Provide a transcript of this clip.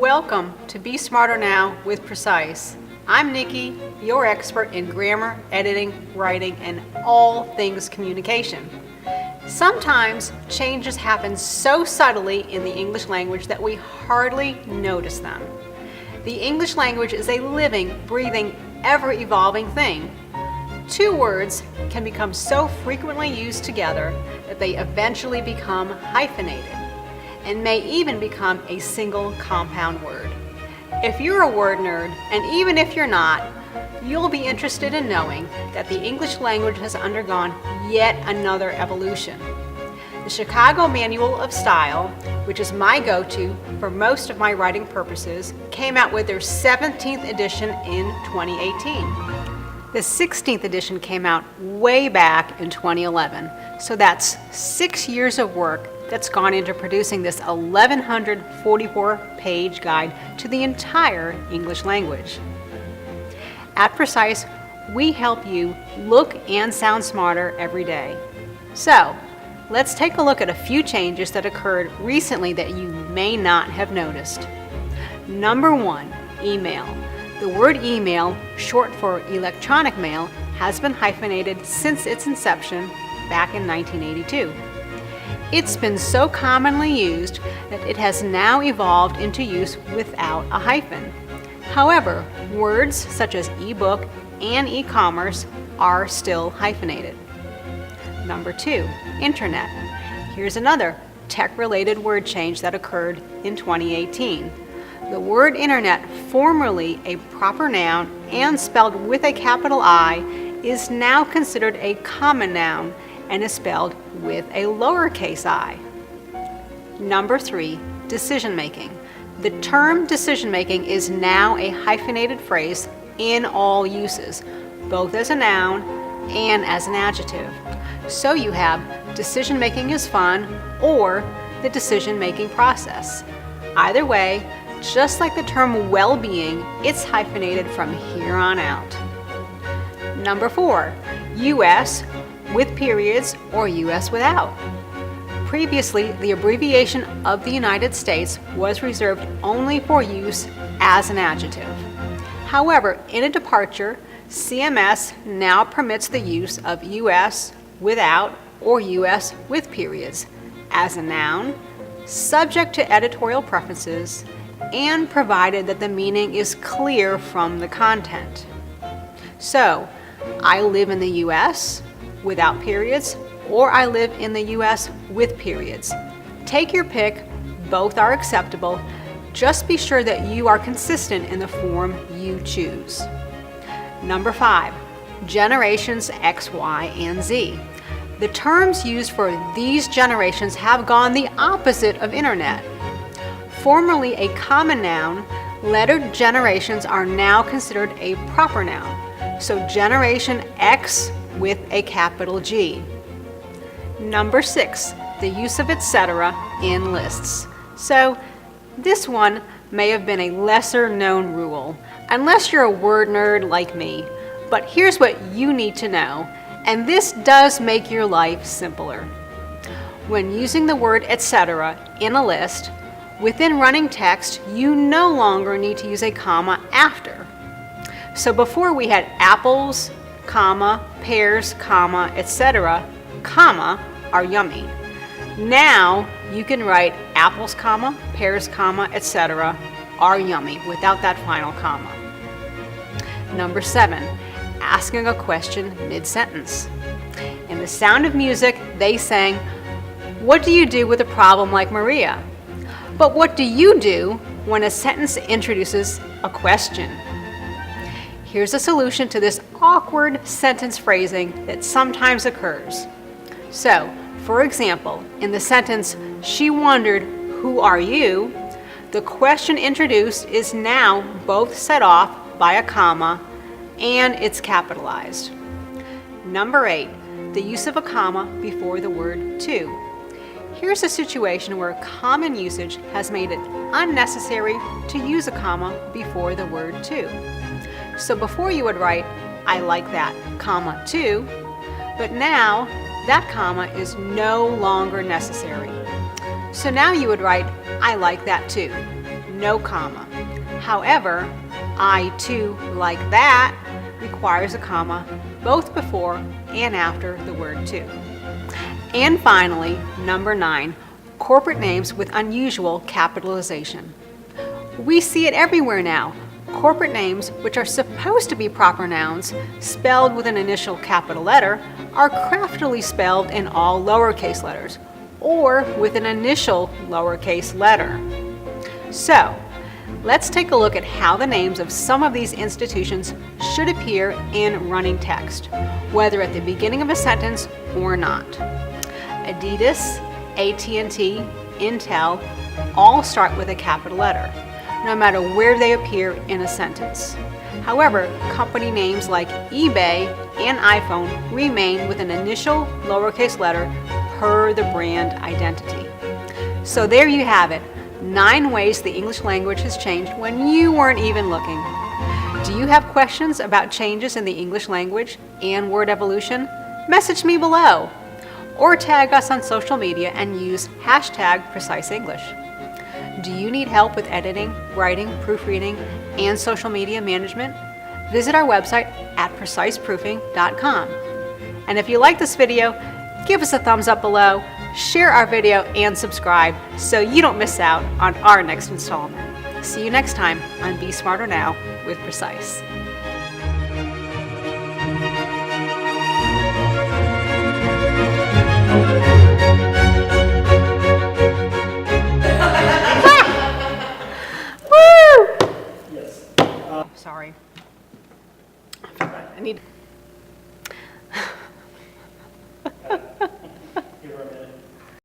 Welcome to Be Smarter Now with Precise. I'm Nikki, your expert in grammar, editing, writing, and all things communication. Sometimes changes happen so subtly in the English language that we hardly notice them. The English language is a living, breathing, ever-evolving thing. Two words can become so frequently used together that they eventually become hyphenated and may even become a single compound word. If you're a word nerd, and even if you're not, you'll be interested in knowing that the English language has undergone yet another evolution. The Chicago Manual of Style, which is my go-to for most of my writing purposes, came out with their 17th edition in 2018. The 16th edition came out way back in 2011, so that's 6 years of work that's gone into producing this 1,144-page guide to the entire English language. At Precise, we help you look and sound smarter every day. So, let's take a look at a few changes that occurred recently that you may not have noticed. Number 1, email. The word email, short for electronic mail, has been hyphenated since its inception back in 1982. It's been so commonly used that it has now evolved into use without a hyphen. However, words such as ebook and e-commerce are still hyphenated. Number 2, internet. Here's another tech-related word change that occurred in 2018. The word internet, formerly a proper noun and spelled with a capital I, is now considered a common noun and is spelled with a lowercase I. Number 3, decision-making. The term decision-making is now a hyphenated phrase in all uses, both as a noun and as an adjective. So you have decision-making is fun or the decision-making process. Either way, just like the term well-being, it's hyphenated from here on out. Number 4, US with periods or US without. Previously, the abbreviation of the United States was reserved only for use as an adjective. However, in a departure, CMS now permits the use of US without or US with periods as a noun, subject to editorial preferences, and provided that the meaning is clear from the content. So, I live in the US without periods, or I live in the US with periods. Take your pick, both are acceptable. Just be sure that you are consistent in the form you choose. Number 5, generations X, Y, and Z. The terms used for these generations have gone the opposite of internet. Formerly a common noun, lettered generations are now considered a proper noun. So Generation X with a capital G. Number 6, the use of etc. in lists. So this one may have been a lesser known rule, unless you're a word nerd like me. But here's what you need to know, and this does make your life simpler. When using the word etc. in a list, within running text, you no longer need to use a comma after. So before we had apples, comma, pears, comma, etc., comma, are yummy. Now you can write apples, comma, pears, comma, etc., are yummy without that final comma. Number 7, asking a question mid-sentence. In The Sound of Music, they sang, "What do you do with a problem like Maria?" But what do you do when a sentence introduces a question? Here's a solution to this awkward sentence phrasing that sometimes occurs. So, for example, in the sentence, "She wondered, who are you?" the question introduced is now both set off by a comma and it's capitalized. Number 8, the use of a comma before the word to. Here's a situation where common usage has made it unnecessary to use a comma before the word to. So before you would write, "I like that, comma, too," but now that comma is no longer necessary. So now you would write, "I like that too." no comma. However, I too like that requires a comma both before and after the word to. And finally, number 9, corporate names with unusual capitalization. We see it everywhere now. Corporate names, which are supposed to be proper nouns, spelled with an initial capital letter, are craftily spelled in all lowercase letters, or with an initial lowercase letter. So, let's take a look at how the names of some of these institutions should appear in running text, whether at the beginning of a sentence or not. Adidas, AT&T, Intel all start with a capital letter, no matter where they appear in a sentence. However, company names like eBay and iPhone remain with an initial lowercase letter per the brand identity. So there you have it, 9 ways the English language has changed when you weren't even looking. Do you have questions about changes in the English language and word evolution? Message me below, or tag us on social media and use #PreciseEnglish. Do you need help with editing, writing, proofreading, and social media management? Visit our website at preciseproofing.com. And if you like this video, give us a thumbs up below, share our video, and subscribe so you don't miss out on our next installment. See you next time on Be Smarter Now with Precise. Sorry. I need